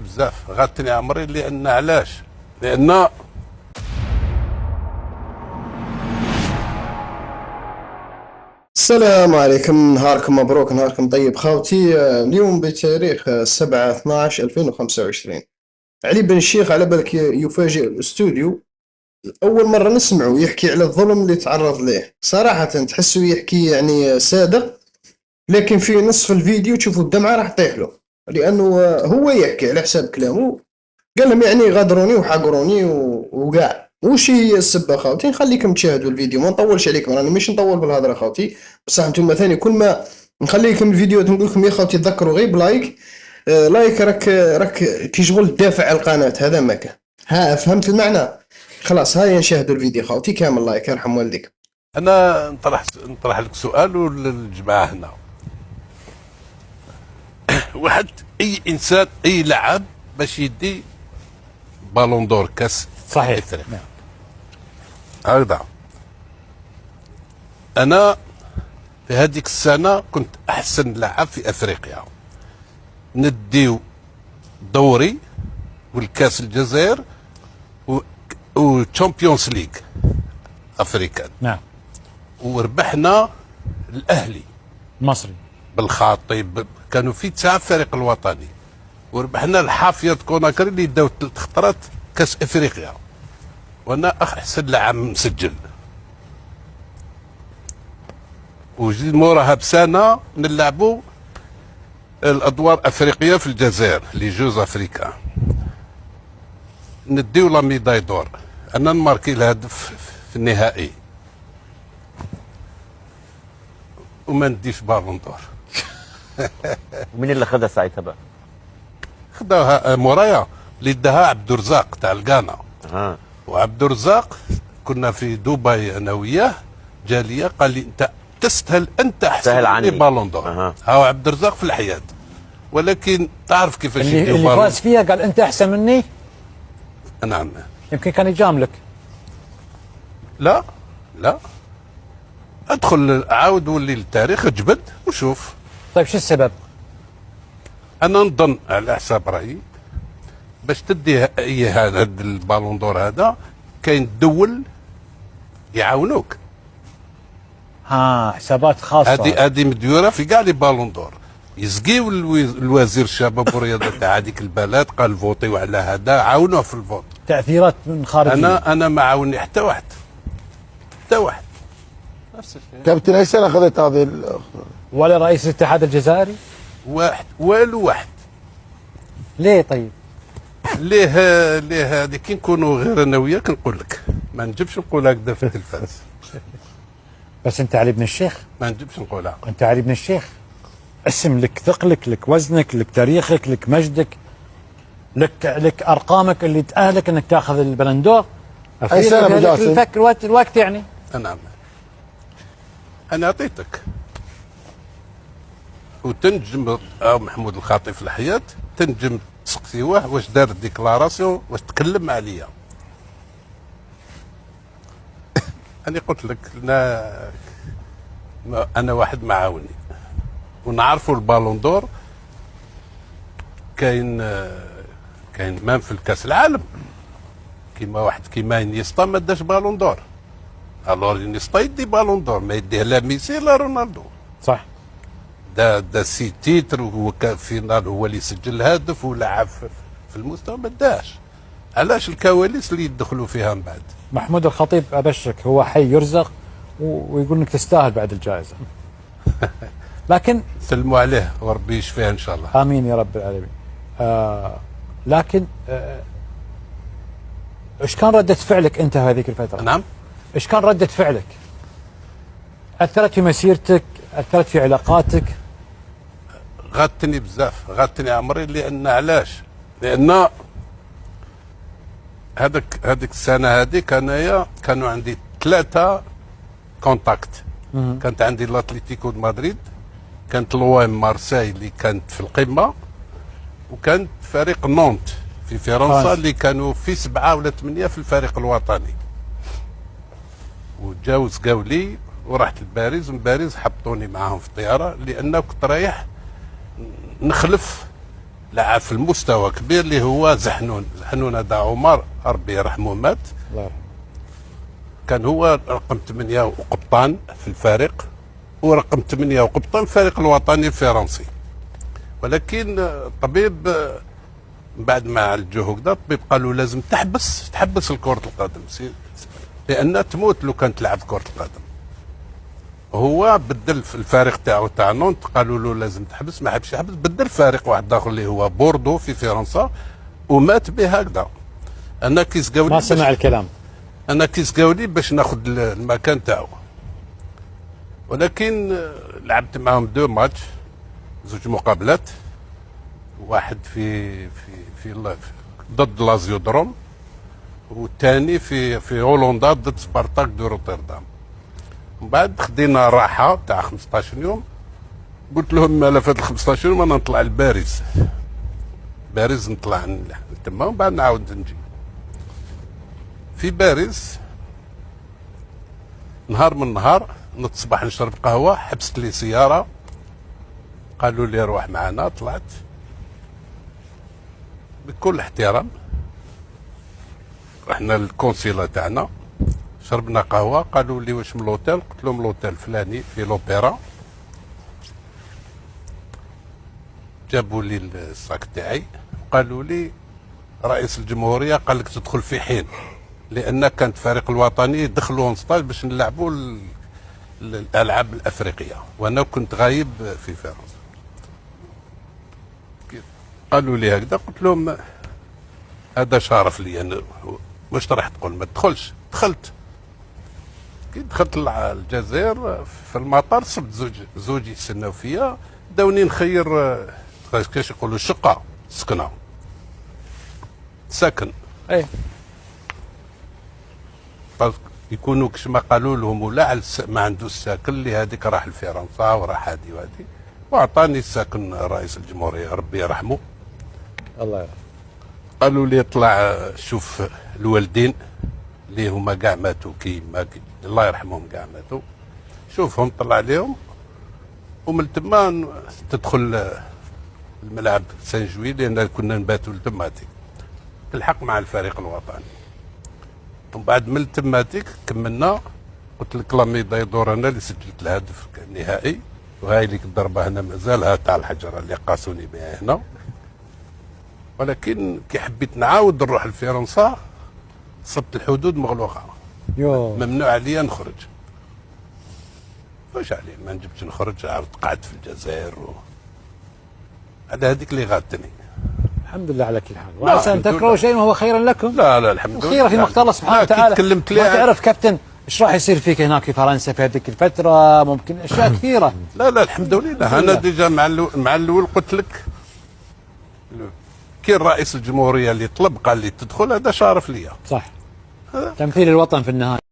بزاف غاتني عمري. لان علاش؟ لان السلام عليكم، نهاركم مبروك، نهاركم طيب خاوتي. اليوم بتاريخ 7/12/2025. علي بن الشيخ على بالك يفاجئ الاستوديو. أول مرة نسمعه يحكي على الظلم اللي تعرض ليه، صراحة تحسه يحكي يعني صادق، لكن في نصف الفيديو تشوفوا الدمعة راح تطيح له، لأنه هو يحكي على حساب كلامه. قال لهم يعني غادروني وحقروني وقاع. وش هي السبه خاوتي؟ نخليكم تشاهدوا الفيديو، ما نطولش عليكم، راني مش نطول بالهضره خاوتي، بصح انتم ثاني كل ما نخليكم الفيديو نقول لكم يا خاوتي تذكروا غير بلايك. لايك راك كي شغل تدافع على القناه، هذا ما كان. ها فهمت المعنى؟ خلاص هاي نشاهدوا الفيديو خاوتي كامل. لايك يرحم والديك. انا نطرح لك سؤال للجماعه هنا. واحد اي انسان اي لاعب باش يدي بالون دور كاس صحيح. افريقيا هكذا. انا في هذيك السنه كنت احسن لاعب في افريقيا، نديو دوري والكاس الجزائر وتشامبيونز ليغ افريكان. نعم. وربحنا الاهلي المصري بالخاطب، كانوا في 9 فريق الوطني، وربحنا الحافيه كوناكري اللي داو 3 خطرات كاس افريقيا، وانا احسن لاعب مسجل. وجيت موراها بسنه نلعبوا الادوار افريقيه في الجزائر لي جوز افريكا، نديو لا ميداي دور، انا نماركي الهدف في النهائي وما نديش بالون دور. ومين اللي خدها ساعتها بقى؟ خداها مورايا اللي داها عبد الرزاق تاع الغانا. وعبد الرزاق كنا في دبي انا وياه، جاليه قال لي انت تستاهل، انت احسن مني بالون دور. هاو عبد الرزاق في الحياه، ولكن تعرف كيفاش اللي فاز فيها قال انت احسن مني. نعم. يمكن كان يجاملك. لا لا، ادخل عاود ولي للتاريخ اجبد وشوف. طيب شو السبب؟ انا نظن على حساب رايي باش تدي اي هذا البالون دور هذا كاين دول يعاونوك. حسابات خاصه. هذه مديوره في كاع لي بالون دور، يسقيو الوزير الشباب والرياضه تاع هذيك البلد، قال فوطيو على هذا، عاونوه في الفوت. تاثيرات من خارجيه. انا ما عاوني حتى واحد، حتى واحد. نفس الشيء. كابتن اي سنه اخذت هذه ولا رئيس الاتحاد الجزائري؟ واحد، والو واحد. ليه طيب؟ ليه هذه كي نكونوا غير انا وياك نقول لك، ما نجبش نقول هكذا في التلفاز. بس انت علي بن الشيخ، ما نجبش نقولها. انت علي بن الشيخ، اسم لك ثقلك، لك وزنك، لك تاريخك، لك مجدك، لك ارقامك اللي تاهلك انك تاخذ البلندور. اي سنه ابو جاسم؟ الوقت يعني. نعم. انا اعطيتك وتنجم محمود الخاطي في الحياه، تنجم تسقسيوه واش دار ديكلاراسيون، واش تكلم عليا. انا قلت لك انا واحد معاوني، ونعرفوا البالون دور كاين مام في الكاس العالم، كيما واحد كيما انيستا ما داش بالون دور، الور انيستا يدي بالون دور، ما يديه لا ميسي لا رونالدو. صح. دا سي تيتر، وهو كان فينال هو اللي سجل الهدف ولعب في المستوى، ما داش. علاش؟ الكواليس اللي يدخلوا فيها من بعد. محمود الخطيب ابشرك هو حي يرزق، ويقول انك تستاهل بعد الجائزه. لكن سلموا عليه وربي يشفيه ان شاء الله. امين يا رب العالمين. لكن ايش كان ردة فعلك انت هذيك الفتره؟ نعم. ايش كان ردة فعلك؟ اثرت في مسيرتك؟ اثرت في علاقاتك؟ غاتني بزاف، غاتني عمري. لان علاش؟ لان هذيك السنه هذيك انايا كانوا عندي 3 كونتاكت. كانت عندي الاتليتيكو دو مدريد، كانت لوام مارساي اللي كانت في القمه، وكانت فريق نونت في فرنسا اللي كانوا في 7 ولا 8 في الفريق الوطني. وجاو سقاو لي ورحت لباريس، من باريس حطوني معاهم في الطياره، لان كنت رايح نخلف لعب في المستوى كبير اللي هو زحنون هذا عمر ربي يرحمه مات. الله يرحمه. كان هو رقم 8 وقبطان في الفريق، ورقم 8 وقبطان الفريق الوطني الفرنسي. ولكن الطبيب بعد ما عالجوه هكذا الطبيب قالوا لازم تحبس كرة القدم لأن تموت لو كانت تلعب كرة القدم. هو بدل في الفريق تاع نونت، قالوا له لازم تحبس، ما حبش يحبس، بدل فريق واحد اخر اللي هو بوردو في فرنسا ومات به هكذا. انا كيس قاولي ما سمع الكلام. انا كيس قاولي باش ناخذ المكان تاعو. ولكن لعبت معهم 2 ماتش، 2 مقابلات، واحد في ضد لازيودروم، والثاني في هولندا ضد سبارتاك دو روتردام. من بعد خدينا راحه تاع 15 يوم، قلت لهم مالا في هاد 15 يوم انا نطلع لباريس، نطلع تما ومن بعد نعاود نجي. في باريس نهار من نهار نتصبح نشرب قهوه، حبست لي سياره، قالوا لي روح معنا، طلعت بكل احترام، رحنا للكونسيلا تاعنا، شربنا قهوه، قالوا لي واش من لوتيل؟ قلت لهم لوتيل فلاني في لوبيرا. جابوا لي الصاك تاعي، قالوا لي رئيس الجمهوريه قال لك تدخل في حين، لان كانت الفريق الوطني دخلوا ستاج باش نلعبوا الالعاب الافريقيه، وانا كنت غايب في فرنسا. قالوا لي هكذا، قلت لهم هذا شرف لي انا، واش راح تقول ما تدخلش؟ دخلت. كي دخلت الجزائر في المطار صبت زوجي يستناو فيا، داوني نخير كاش يقولوا شقه سكنه ساكن. اي يكونوا كش ما قالوا لهم ولا على ما عنده الساكن اللي هذيك راح لفرنسا وراح هذه وهذه، واعطاني الساكن رئيس الجمهوريه ربي يرحمه. الله يرحمه. قالوا لي اطلع شوف الوالدين اللي هما كاع ماتوا، الله يرحمهم كاع ماتوا، شوفهم طلع عليهم، ومن تما تدخل الملعب سان جوي لان كنا نباتوا لتماتيك، تلحق مع الفريق الوطني. ومن بعد من تماتيك كملنا، قلت لك لا ميداي دور انا اللي سجلت الهدف النهائي، وهاي اللي كنت ضربها هنا مازالها تاع الحجره اللي قاسوني بها هنا. ولكن كي حبيت نعاود نروح لفرنسا صبت الحدود مغلوقه، ممنوع عليا نخرج. واش علي ما نجبتش نخرج، عاودت قعدت في الجزائر على هذيك اللي غادتني. الحمد لله على كل حال، وعسى ان تكرهوا شيئا وهو خيرا لكم. لا الحمد لله، الخير في مقدار الله سبحانه وتعالى. تكلمت ما تعرف كابتن ايش راح يصير فيك هناك في فرنسا في هذيك الفتره، ممكن اشياء كثيره. لا الحمد لله، انا ديجا مع الاول قلت لك كي الرئيس الجمهوريه اللي طلب قال لي تدخل، هذا شرف ليا. صح، تمثيل الوطن في النهايه.